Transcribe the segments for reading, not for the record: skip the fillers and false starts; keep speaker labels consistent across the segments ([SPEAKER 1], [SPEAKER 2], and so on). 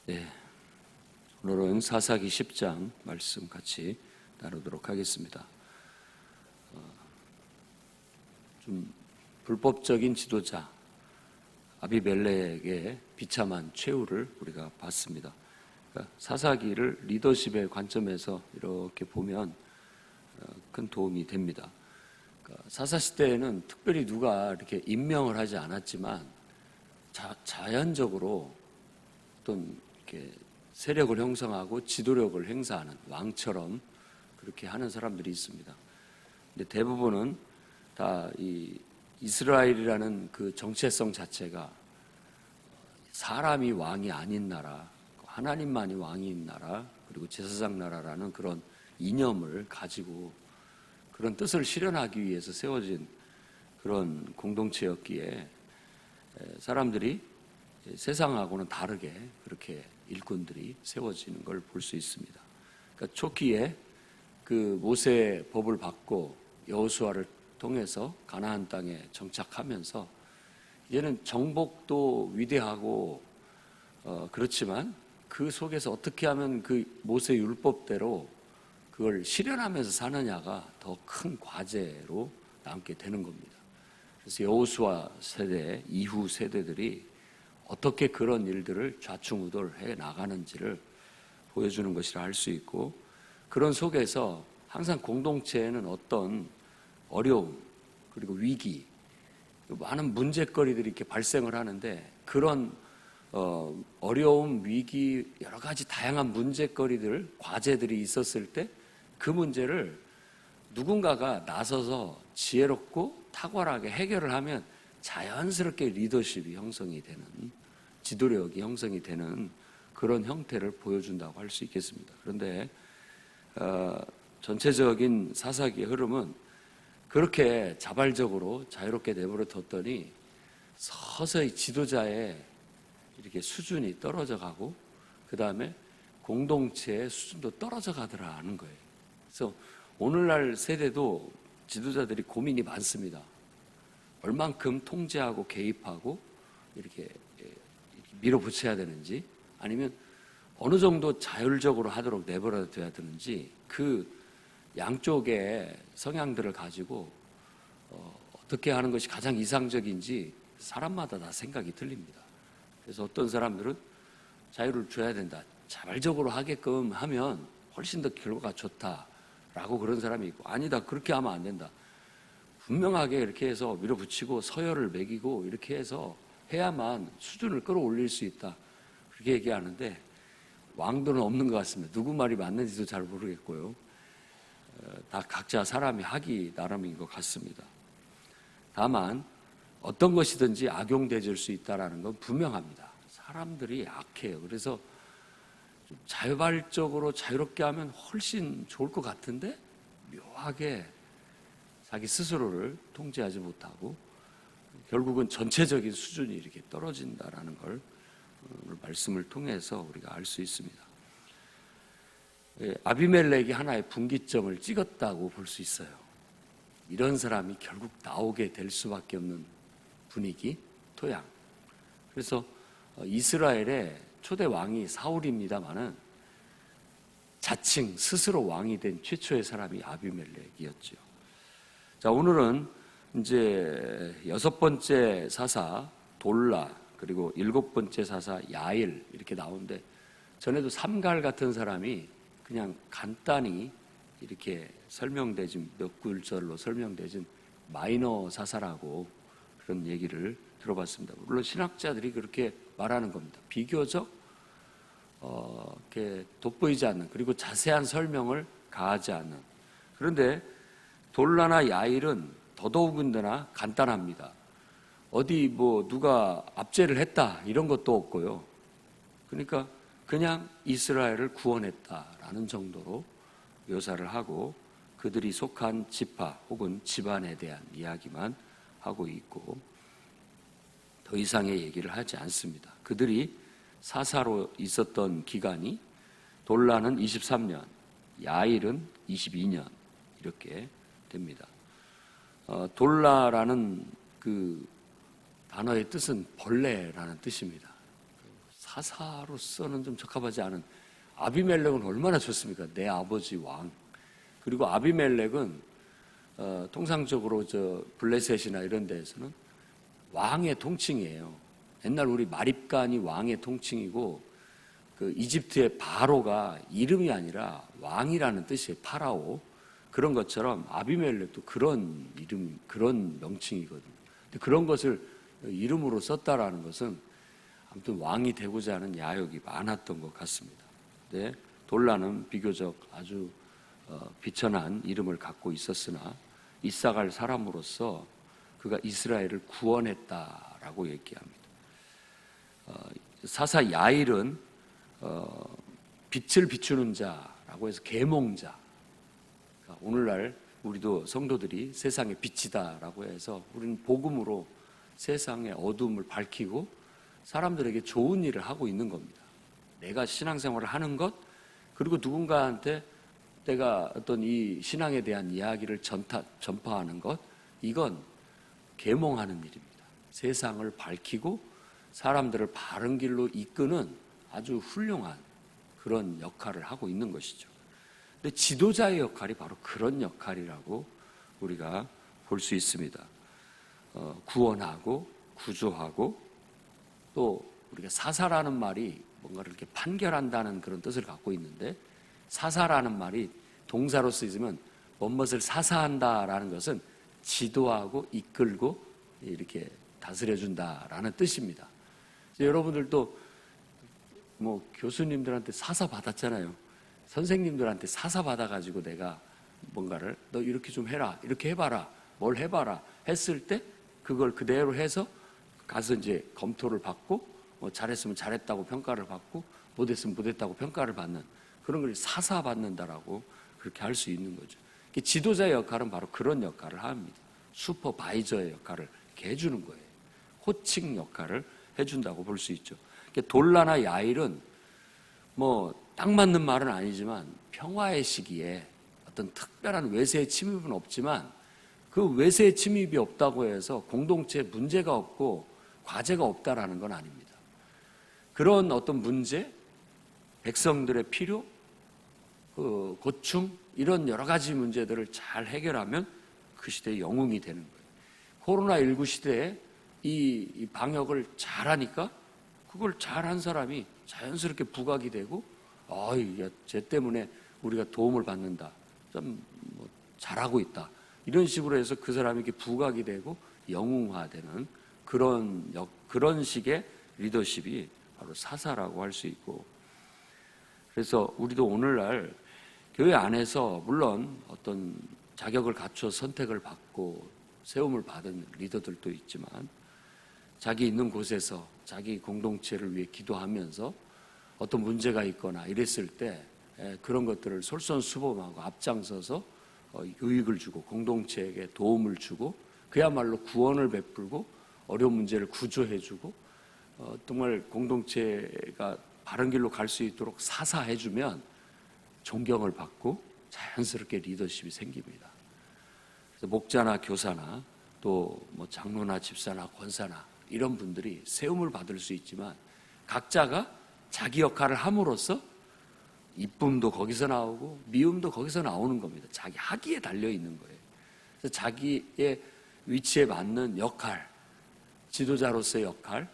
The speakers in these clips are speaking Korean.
[SPEAKER 1] 네, 오늘은 사사기 10장 말씀 같이 나누도록 하겠습니다. 좀 불법적인 지도자 아비멜렉의 비참한 최후를 우리가 봤습니다. 그러니까 사사기를 리더십의 관점에서 이렇게 보면 큰 도움이 됩니다. 그러니까 사사 시대에는 특별히 누가 이렇게 임명을 하지 않았지만 자연적으로 어떤 이렇게 세력을 형성하고 지도력을 행사하는 왕처럼 그렇게 하는 사람들이 있습니다. 근데 대부분은 다 이 이스라엘이라는 그 정체성 자체가 사람이 왕이 아닌 나라, 하나님만이 왕인 나라, 그리고 제사장 나라라는 그런 이념을 가지고 그런 뜻을 실현하기 위해서 세워진 그런 공동체였기에 사람들이 세상하고는 다르게 그렇게 일꾼들이 세워지는 걸 볼 수 있습니다. 그러니까 초기에 그 모세의 법을 받고 여호수아를 통해서 가나안 땅에 정착하면서 이제는 정복도 위대하고 그렇지만 그 속에서 어떻게 하면 그 모세 율법대로 그걸 실현하면서 사느냐가 더 큰 과제로 남게 되는 겁니다. 그래서 여호수아 세대 이후 세대들이 어떻게 그런 일들을 좌충우돌해 나가는지를 보여주는 것이라 할 수 있고, 그런 속에서 항상 공동체에는 어떤 어려움 그리고 위기, 많은 문제거리들이 이렇게 발생을 하는데, 그런 어려움, 위기, 여러 가지 다양한 문제거리들, 과제들이 있었을 때 그 문제를 누군가가 나서서 지혜롭고 탁월하게 해결을 하면 자연스럽게 리더십이 형성이 되는, 지도력이 형성이 되는 그런 형태를 보여준다고 할 수 있겠습니다. 그런데 전체적인 사사기의 흐름은 그렇게 자발적으로 자유롭게 내버려 뒀더니 서서히 지도자의 이렇게 수준이 떨어져 가고, 그 다음에 공동체의 수준도 떨어져 가더라는 거예요. 그래서 오늘날 세대도 지도자들이 고민이 많습니다. 얼만큼 통제하고 개입하고 이렇게 밀어붙여야 되는지, 아니면 어느 정도 자율적으로 하도록 내버려 둬야 되는지, 그 양쪽의 성향들을 가지고 어떻게 하는 것이 가장 이상적인지 사람마다 다 생각이 틀립니다. 그래서 어떤 사람들은 자유를 줘야 된다, 자발적으로 하게끔 하면 훨씬 더 결과가 좋다라고 그런 사람이 있고, 아니다, 그렇게 하면 안 된다, 분명하게 이렇게 해서 밀어붙이고 서열을 매기고 이렇게 해서 해야만 수준을 끌어올릴 수 있다, 그렇게 얘기하는데 왕도는 없는 것 같습니다. 누구 말이 맞는지도 잘 모르겠고요. 다 각자 사람이 하기 나름인 것 같습니다. 다만 어떤 것이든지 악용되질 수 있다는 건 분명합니다. 사람들이 악해요. 그래서 좀 자발적으로 자유롭게 하면 훨씬 좋을 것 같은데 묘하게 자기 스스로를 통제하지 못하고 결국은 전체적인 수준이 이렇게 떨어진다라는 걸 오늘 말씀을 통해서 우리가 알 수 있습니다. 아비멜렉이 하나의 분기점을 찍었다고 볼 수 있어요. 이런 사람이 결국 나오게 될 수밖에 없는 분위기, 토양. 그래서 이스라엘의 초대 왕이 사울입니다마는 자칭 스스로 왕이 된 최초의 사람이 아비멜렉이었죠. 자, 오늘은 이제 6번째 사사 돌라, 그리고 7번째 사사 야일 이렇게 나오는데, 전에도 삼갈 같은 사람이 그냥 간단히 이렇게 설명되진, 몇 구절로 설명되진 마이너 사사라고 그런 얘기를 들어봤습니다. 물론 신학자들이 그렇게 말하는 겁니다. 비교적 이렇게 돋보이지 않는, 그리고 자세한 설명을 가하지 않는. 그런데 돌라나 야일은 더더욱은더나 간단합니다. 어디 뭐 누가 압제를 했다 이런 것도 없고요. 그러니까 그냥 이스라엘을 구원했다라는 정도로 묘사를 하고, 그들이 속한 지파 혹은 집안에 대한 이야기만 하고 있고 더 이상의 얘기를 하지 않습니다. 그들이 사사로 있었던 기간이 돌라는 23년, 야일은 22년 이렇게 됩니다. 돌라라는 그 단어의 뜻은 벌레라는 뜻입니다. 사사로서는 좀 적합하지 않은. 아비멜렉은 얼마나 좋습니까? 내 아버지 왕. 그리고 아비멜렉은 통상적으로 블레셋이나 이런 데에서는 왕의 통칭이에요. 옛날 우리 마립간이 왕의 통칭이고, 그 이집트의 바로가 이름이 아니라 왕이라는 뜻이에요. 파라오. 그런 것처럼 아비멜렉도 그런 이름, 그런 명칭이거든요. 근데 그런 것을 이름으로 썼다라는 것은 아무튼 왕이 되고자 하는 야욕이 많았던 것 같습니다. 근데 돌라는 비교적 아주 비천한 이름을 갖고 있었으나 이사갈 사람으로서 그가 이스라엘을 구원했다라고 얘기합니다. 사사 야일은 빛을 비추는 자라고 해서 계몽자. 그러니까 오늘날 우리도 성도들이 세상의 빛이다라고 해서 우리는 복음으로 세상의 어두움을 밝히고 사람들에게 좋은 일을 하고 있는 겁니다. 내가 신앙생활을 하는 것, 그리고 누군가한테 내가 어떤 이 신앙에 대한 이야기를 전파하는 것, 이건 계몽하는 일입니다. 세상을 밝히고 사람들을 바른 길로 이끄는 아주 훌륭한 그런 역할을 하고 있는 것이죠. 근데 지도자의 역할이 바로 그런 역할이라고 우리가 볼 수 있습니다. 구원하고 구조하고, 또 우리가 사사라는 말이 뭔가를 이렇게 판결한다는 그런 뜻을 갖고 있는데, 사사라는 말이 동사로 쓰이면 무엇을 사사한다라는 것은 지도하고 이끌고 이렇게 다스려준다라는 뜻입니다. 여러분들도 뭐 교수님들한테 사사 받았잖아요. 선생님들한테 사사 받아가지고 내가 뭔가를 너 이렇게 좀 해라, 이렇게 해봐라, 뭘 해봐라 했을 때 그걸 그대로 해서 가서 이제 검토를 받고, 뭐 잘했으면 잘했다고 평가를 받고, 못했으면 못했다고 평가를 받는 그런 걸 사사 받는다라고 그렇게 할 수 있는 거죠. 지도자의 역할은 바로 그런 역할을 합니다. 슈퍼바이저의 역할을 이렇게 해주는 거예요. 호칭 역할을 해준다고 볼 수 있죠. 돌라나 야일은 뭐 딱 맞는 말은 아니지만 평화의 시기에 어떤 특별한 외세의 침입은 없지만, 그 외세의 침입이 없다고 해서 공동체에 문제가 없고 과제가 없다라는 건 아닙니다. 그런 어떤 문제, 백성들의 필요, 그 고충, 이런 여러 가지 문제들을 잘 해결하면 그 시대의 영웅이 되는 거예요. 코로나19 시대에 이 방역을 잘하니까 그걸 잘한 사람이 자연스럽게 부각이 되고, 쟤 때문에 우리가 도움을 받는다, 좀 뭐 잘하고 있다, 이런 식으로 해서 그 사람이 이렇게 부각이 되고 영웅화되는 그런 식의 리더십이 바로 사사라고 할 수 있고, 그래서 우리도 오늘날 교회 안에서 물론 어떤 자격을 갖춰 선택을 받고 세움을 받은 리더들도 있지만, 자기 있는 곳에서 자기 공동체를 위해 기도하면서 어떤 문제가 있거나 이랬을 때 그런 것들을 솔선수범하고 앞장서서 유익을 주고 공동체에게 도움을 주고 그야말로 구원을 베풀고 어려운 문제를 구조해주고 정말 공동체가 바른 길로 갈 수 있도록 사사해주면 존경을 받고 자연스럽게 리더십이 생깁니다. 그래서 목자나 교사나 또 뭐 장로나 집사나 권사나 이런 분들이 세움을 받을 수 있지만, 각자가 자기 역할을 함으로써 이쁨도 거기서 나오고 미움도 거기서 나오는 겁니다. 자기 하기에 달려 있는 거예요. 그래서 자기의 위치에 맞는 역할, 지도자로서의 역할,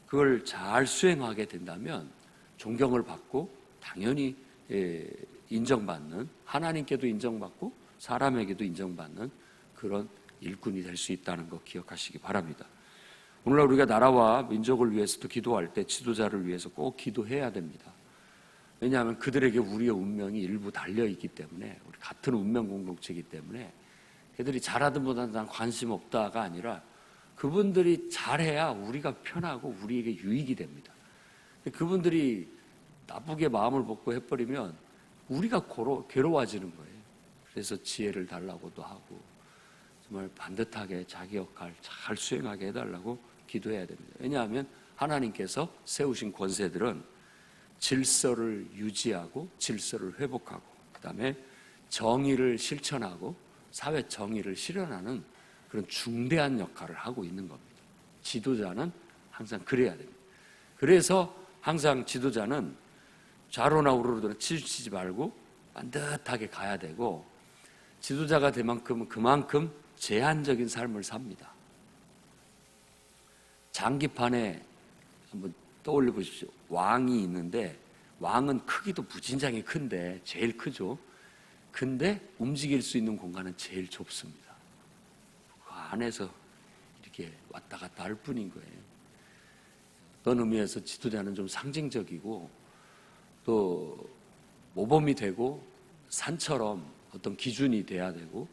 [SPEAKER 1] 그걸 잘 수행하게 된다면 존경을 받고 당연히 인정받는, 하나님께도 인정받고 사람에게도 인정받는 그런 일꾼이 될 수 있다는 거 기억하시기 바랍니다. 오늘날 우리가 나라와 민족을 위해서도 기도할 때 지도자를 위해서 꼭 기도해야 됩니다. 왜냐하면 그들에게 우리의 운명이 일부 달려있기 때문에, 우리 같은 운명 공동체이기 때문에 그들이 잘하든 못하든 난 관심 없다가 아니라 그분들이 잘해야 우리가 편하고 우리에게 유익이 됩니다. 그분들이 나쁘게 마음을 먹고 해버리면 우리가 괴로워지는 거예요. 그래서 지혜를 달라고도 하고 정말 반듯하게 자기 역할 잘 수행하게 해달라고 기도해야 됩니다. 왜냐하면 하나님께서 세우신 권세들은 질서를 유지하고 질서를 회복하고 그 다음에 정의를 실천하고 사회 정의를 실현하는 그런 중대한 역할을 하고 있는 겁니다. 지도자는 항상 그래야 됩니다. 그래서 항상 지도자는 좌로나 우로로 치우치지 말고 반듯하게 가야 되고, 지도자가 될 만큼은 그만큼 제한적인 삶을 삽니다. 장기판에 한번 떠올려 보십시오. 왕이 있는데 왕은 크기도 무진장이 큰데 제일 크죠. 근데 움직일 수 있는 공간은 제일 좁습니다. 그 안에서 이렇게 왔다 갔다 할 뿐인 거예요. 어떤 의미에서 지도자는 좀 상징적이고 또 모범이 되고 산처럼 어떤 기준이 돼야 되고,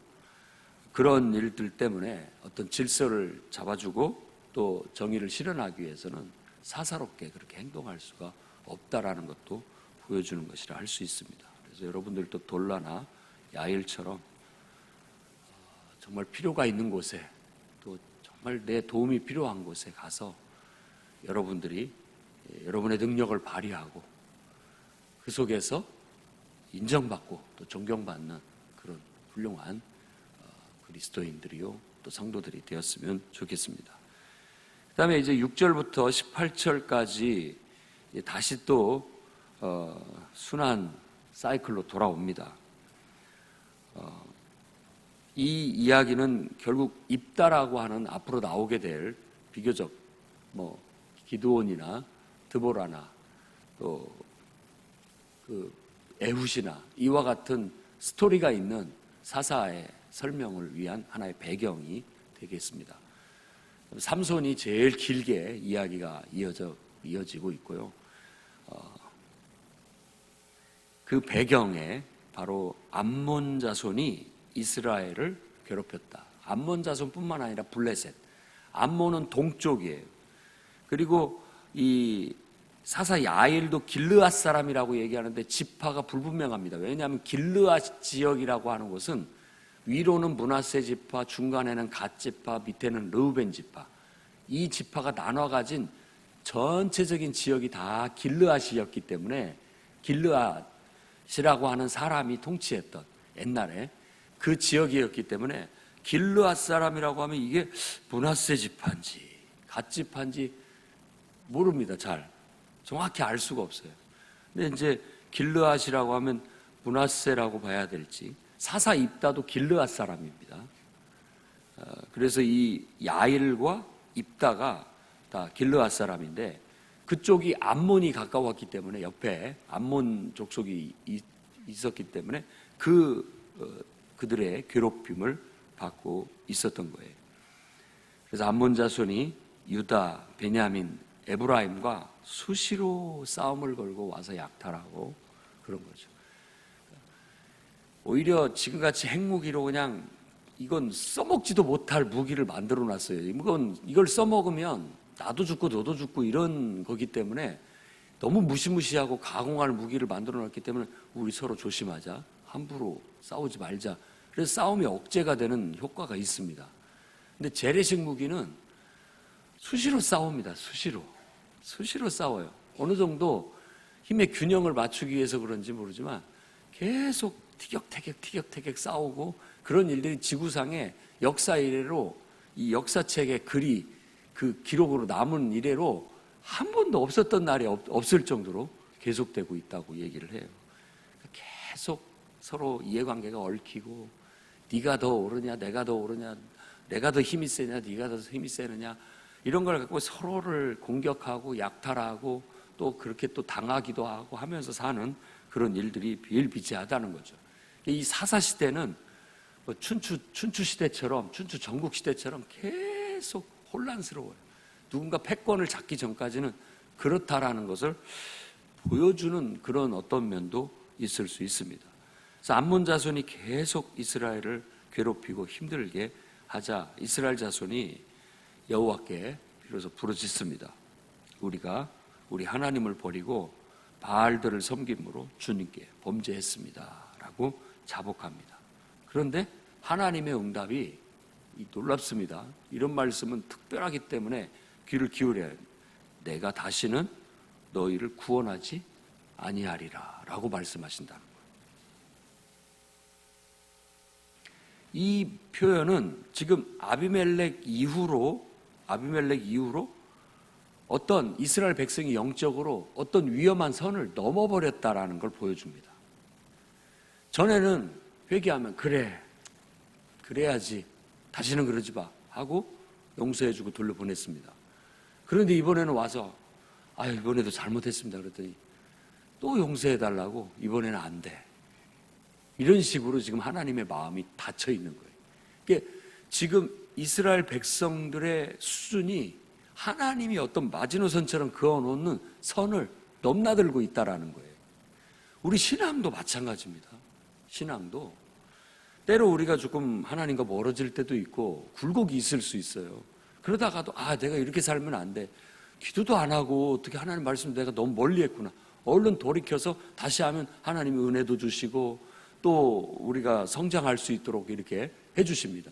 [SPEAKER 1] 그런 일들 때문에 어떤 질서를 잡아주고 또 정의를 실현하기 위해서는 사사롭게 그렇게 행동할 수가 없다라는 것도 보여주는 것이라 할 수 있습니다. 그래서 여러분들도 돌라나 야일처럼 정말 필요가 있는 곳에, 또 정말 내 도움이 필요한 곳에 가서 여러분들이 여러분의 능력을 발휘하고 그 속에서 인정받고 또 존경받는 그런 훌륭한 그리스도인들이요 또 성도들이 되었으면 좋겠습니다. 그 다음에 이제 6절부터 18절까지 다시 또 순환 사이클로 돌아옵니다. 이 이야기는 결국 입다라고 하는 앞으로 나오게 될 비교적 기드온이나 드보라나 또 그 에훗이나 이와 같은 스토리가 있는 사사의 설명을 위한 하나의 배경이 되겠습니다. 삼손이 제일 길게 이야기가 이어지고 있고요. 그 배경에 바로 암몬 자손이 이스라엘을 괴롭혔다. 암몬 자손뿐만 아니라 블레셋. 암몬은 동쪽이에요. 그리고 이 사사 야일도 길르앗 사람이라고 얘기하는데 지파가 불분명합니다. 왜냐하면 길르앗 지역이라고 하는 곳은 위로는 므낫세 지파, 중간에는 갓 지파, 밑에는 르우벤 지파. 이 지파가 나눠 가진 전체적인 지역이 다 길르앗이었기 때문에 길르앗이라고 하는 사람이 통치했던 옛날에 그 지역이었기 때문에 길르앗 사람이라고 하면 이게 므낫세 지파인지 갓 지파인지 모릅니다. 잘 정확히 알 수가 없어요. 근데 이제 길르앗이라고 하면 므낫세라고 봐야 될지, 사사 입다도 길르앗 사람입니다. 그래서 이 야일과 입다가 다 길르앗 사람인데 그쪽이 암몬이 가까웠기 때문에 옆에 암몬 족속이 있었기 때문에 그들의 괴롭힘을 받고 있었던 거예요. 그래서 암몬 자손이 유다, 베냐민, 에브라임과 수시로 싸움을 걸고 와서 약탈하고 그런 거죠. 오히려 지금같이 핵무기로 그냥 이건 써먹지도 못할 무기를 만들어 놨어요. 이걸 써먹으면 나도 죽고 너도 죽고 이런 거기 때문에 너무 무시무시하고 가공할 무기를 만들어 놨기 때문에 우리 서로 조심하자. 함부로 싸우지 말자. 그래서 싸움이 억제가 되는 효과가 있습니다. 근데 재래식 무기는 수시로 싸웁니다. 수시로 싸워요. 어느 정도 힘의 균형을 맞추기 위해서 그런지 모르지만 계속 티격태격 싸우고 그런 일들이 지구상의 역사 이래로 이 역사책의 글이 그 기록으로 남은 이래로 한 번도 없었던 날이 없을 정도로 계속되고 있다고 얘기를 해요. 계속 서로 이해관계가 얽히고 네가 더 옳으냐 내가 더 옳으냐 내가 더 힘이 세냐 네가 더 힘이 세느냐 이런 걸 갖고 서로를 공격하고 약탈하고 또 그렇게 또 당하기도 하고 하면서 사는 그런 일들이 비일비재하다는 거죠. 이 사사시대는 춘추 시대처럼 춘추 전국 시대처럼 계속 혼란스러워요. 누군가 패권을 잡기 전까지는 그렇다라는 것을 보여주는 그런 어떤 면도 있을 수 있습니다. 그래서 암몬 자손이 계속 이스라엘을 괴롭히고 힘들게 하자 이스라엘 자손이 여호와께 비로소 부르짖습니다. 우리가 우리 하나님을 버리고 바알들을 섬김으로 주님께 범죄했습니다 라고 자복합니다. 그런데 하나님의 응답이 놀랍습니다. 이런 말씀은 특별하기 때문에 귀를 기울여야 합니다. 내가 다시는 너희를 구원하지 아니하리라 라고 말씀하신다는 거예요. 이 표현은 지금 아비멜렉 이후로 어떤 이스라엘 백성이 영적으로 어떤 위험한 선을 넘어버렸다라는 걸 보여줍니다. 전에는 회개하면 그래야지 다시는 그러지 마 하고 용서해주고 돌려보냈습니다. 그런데 이번에는 와서 이번에도 잘못했습니다 그랬더니 또 용서해달라고 이번에는 안 돼. 이런 식으로 지금 하나님의 마음이 닫혀 있는 거예요. 이게 지금 이스라엘 백성들의 수준이 하나님이 어떤 마지노선처럼 그어놓는 선을 넘나들고 있다라는 거예요. 우리 신앙도 마찬가지입니다. 신앙도 때로 우리가 조금 하나님과 멀어질 때도 있고 굴곡이 있을 수 있어요. 그러다가도 내가 이렇게 살면 안 돼. 기도도 안 하고 어떻게 하나님 말씀 내가 너무 멀리 했구나. 얼른 돌이켜서 다시 하면 하나님이 은혜도 주시고 또 우리가 성장할 수 있도록 이렇게 해주십니다.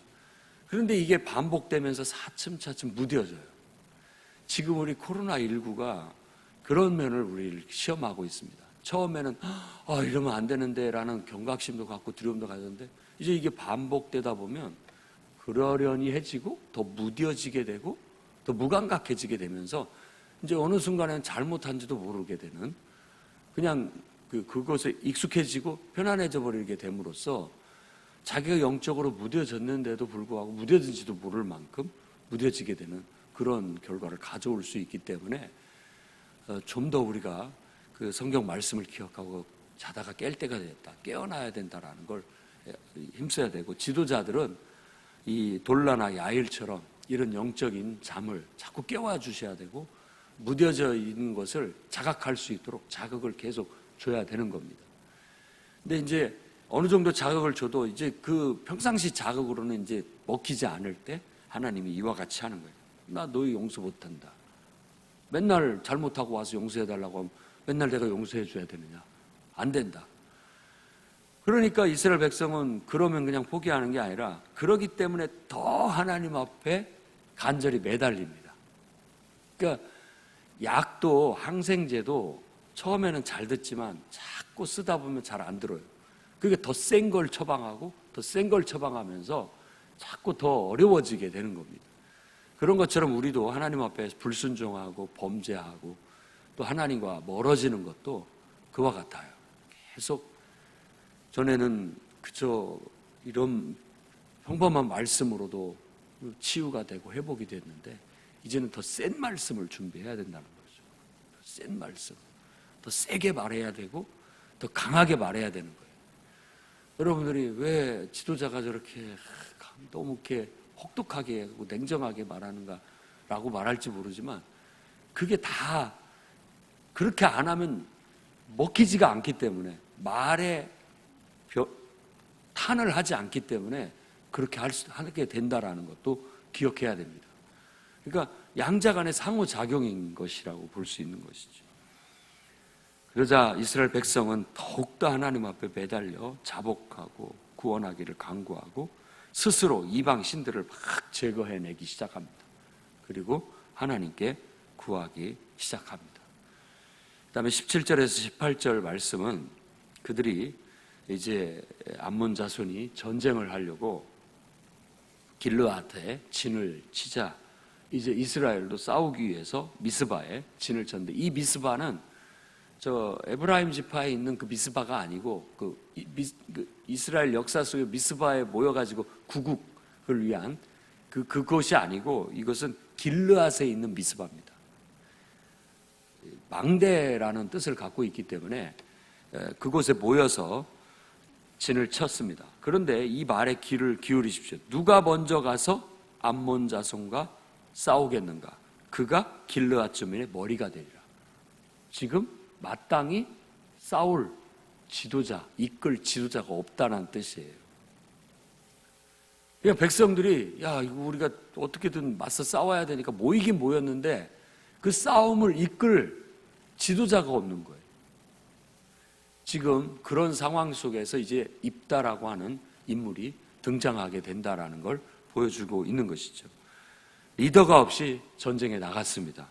[SPEAKER 1] 그런데 이게 반복되면서 차츰차츰 무뎌져요. 지금 우리 코로나19가 그런 면을 우리를 시험하고 있습니다. 처음에는 이러면 안 되는데 라는 경각심도 갖고 두려움도 가졌는데 이제 이게 반복되다 보면 그러려니 해지고 더 무뎌지게 되고 더 무감각해지게 되면서 이제 어느 순간에는 잘못한지도 모르게 되는 그냥 그것에 익숙해지고 편안해져 버리게 됨으로써 자기가 영적으로 무뎌졌는데도 불구하고 무뎌진지도 모를 만큼 무뎌지게 되는 그런 결과를 가져올 수 있기 때문에 좀 더 우리가 그 성경 말씀을 기억하고 자다가 깰 때가 됐다. 깨어나야 된다라는 걸 힘써야 되고 지도자들은 이 돌라나 야일처럼 이런 영적인 잠을 자꾸 깨워 주셔야 되고 무뎌져 있는 것을 자각할 수 있도록 자극을 계속 줘야 되는 겁니다. 근데 이제 어느 정도 자극을 줘도 이제 그 평상시 자극으로는 이제 먹히지 않을 때 하나님이 이와 같이 하는 거예요. 나 너희 용서 못한다. 맨날 잘못하고 와서 용서해달라고 하면 맨날 내가 용서해줘야 되느냐? 안 된다. 그러니까 이스라엘 백성은 그러면 그냥 포기하는 게 아니라 그러기 때문에 더 하나님 앞에 간절히 매달립니다. 그러니까 약도 항생제도 처음에는 잘 듣지만 자꾸 쓰다 보면 잘 안 들어요. 그게 더 센 걸 처방하고 더 센 걸 처방하면서 자꾸 더 어려워지게 되는 겁니다. 그런 것처럼 우리도 하나님 앞에 불순종하고 범죄하고 또 하나님과 멀어지는 것도 그와 같아요. 계속 전에는 그저 이런 평범한 말씀으로도 치유가 되고 회복이 됐는데 이제는 더 센 말씀을 준비해야 된다는 거죠. 더 센 말씀, 더 세게 말해야 되고 더 강하게 말해야 되는 거예요. 여러분들이 왜 지도자가 저렇게 너무 이렇게 혹독하게 하고 냉정하게 말하는가라고 말할지 모르지만 그게 다 그렇게 안 하면 먹히지가 않기 때문에 말에 탄을 하지 않기 때문에 그렇게 하게 된다라는 것도 기억해야 됩니다. 그러니까 양자 간의 상호작용인 것이라고 볼 수 있는 것이죠. 그러자 이스라엘 백성은 더욱더 하나님 앞에 매달려 자복하고 구원하기를 간구하고 스스로 이방 신들을 막 제거해내기 시작합니다. 그리고 하나님께 구하기 시작합니다. 그 다음에 17절에서 18절 말씀은 그들이 이제 암몬 자손이 전쟁을 하려고 길르앗에 진을 치자 이제 이스라엘도 싸우기 위해서 미스바에 진을 쳤는데 이 미스바는 저 에브라임 지파에 있는 그 미스바가 아니고 그 이스라엘 역사 속에 미스바에 모여가지고 구국을 위한 그것이 아니고 이것은 길르앗에 있는 미스바입니다. 망대라는 뜻을 갖고 있기 때문에 그곳에 모여서 진을 쳤습니다. 그런데 이 말에 귀를 기울이십시오. 누가 먼저 가서 암몬 자손과 싸우겠는가? 그가 길르앗 주민의 머리가 되리라. 지금 마땅히 싸울 지도자, 이끌 지도자가 없다는 뜻이에요. 그러니까 백성들이 이거 우리가 어떻게든 맞서 싸워야 되니까 모이긴 모였는데 그 싸움을 이끌 지도자가 없는 거예요. 지금 그런 상황 속에서 이제 입다라고 하는 인물이 등장하게 된다라는 걸 보여주고 있는 것이죠. 리더가 없이 전쟁에 나갔습니다.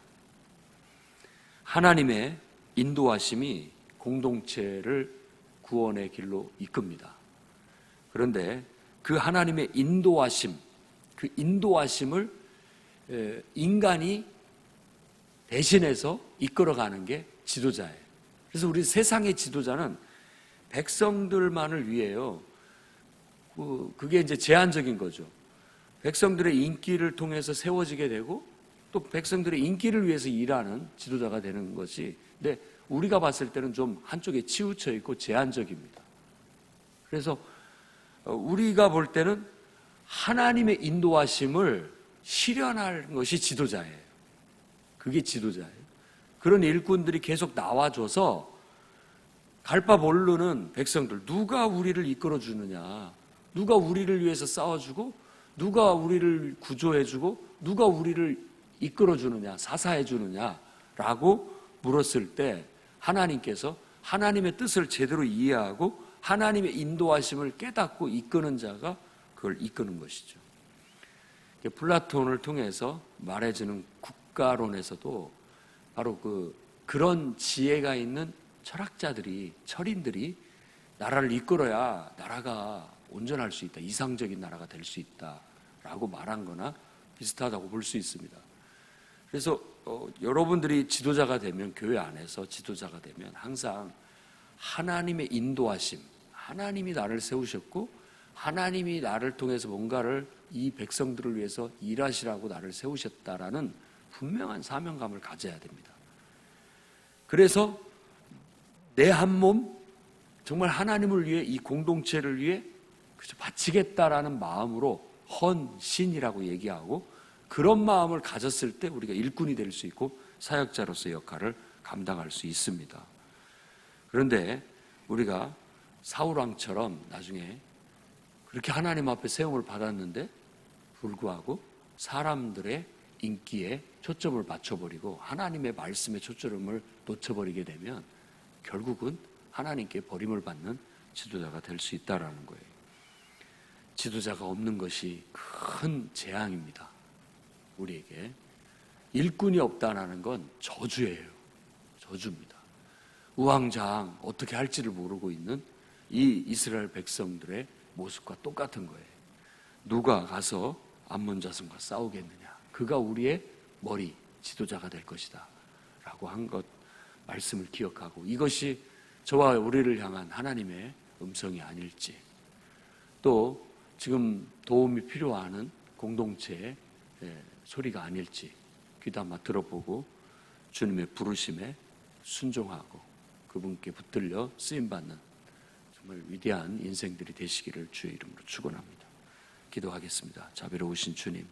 [SPEAKER 1] 하나님의 인도하심이 공동체를 구원의 길로 이끕니다. 그런데 그 하나님의 인도하심, 그 인도하심을 인간이 대신해서 이끌어가는 게 지도자예요. 그래서 우리 세상의 지도자는 백성들만을 위해요. 그게 이제 제한적인 거죠. 백성들의 인기를 통해서 세워지게 되고 또 백성들의 인기를 위해서 일하는 지도자가 되는 것이, 근데 우리가 봤을 때는 좀 한쪽에 치우쳐 있고 제한적입니다. 그래서 우리가 볼 때는 하나님의 인도하심을 실현할 것이 지도자예요. 그게 지도자예요. 그런 일꾼들이 계속 나와줘서 갈 바 모르는 백성들, 누가 우리를 이끌어 주느냐, 누가 우리를 위해서 싸워주고, 누가 우리를 구조해주고, 누가 우리를 이끌어 주느냐, 사사해 주느냐라고 물었을 때 하나님께서 하나님의 뜻을 제대로 이해하고 하나님의 인도하심을 깨닫고 이끄는 자가 그걸 이끄는 것이죠. 플라톤을 통해서 말해주는 국가론에서도 바로 그런 지혜가 있는 철학자들이, 철인들이 나라를 이끌어야 나라가 온전할 수 있다, 이상적인 나라가 될 수 있다라고 말한 거나 비슷하다고 볼 수 있습니다. 그래서 여러분들이 지도자가 되면, 교회 안에서 지도자가 되면 항상 하나님의 인도하심, 하나님이 나를 세우셨고 하나님이 나를 통해서 뭔가를 이 백성들을 위해서 일하시라고 나를 세우셨다라는 분명한 사명감을 가져야 됩니다. 그래서 내 한 몸, 정말 하나님을 위해, 이 공동체를 위해 바치겠다라는 마음으로 헌신이라고 얘기하고, 그런 마음을 가졌을 때 우리가 일꾼이 될 수 있고 사역자로서의 역할을 감당할 수 있습니다. 그런데 우리가 사울왕처럼 나중에 그렇게 하나님 앞에 세움을 받았는데 불구하고 사람들의 인기에 초점을 맞춰버리고 하나님의 말씀에 초점을 놓쳐버리게 되면 결국은 하나님께 버림을 받는 지도자가 될 수 있다는 거예요. 지도자가 없는 것이 큰 재앙입니다. 우리에게 일꾼이 없다는 건 저주예요. 저주입니다. 우왕좌왕 어떻게 할지를 모르고 있는 이 이스라엘 백성들의 모습과 똑같은 거예요. 누가 가서 암몬 자손과 싸우겠느냐, 그가 우리의 머리 지도자가 될 것이다 라고 한 것, 말씀을 기억하고, 이것이 저와 우리를 향한 하나님의 음성이 아닐지, 또 지금 도움이 필요하는 공동체의 소리가 아닐지 귀담아 들어보고 주님의 부르심에 순종하고 그분께 붙들려 쓰임받는 정말 위대한 인생들이 되시기를 주의 이름으로 축원합니다. 기도하겠습니다. 자비로우신 주님,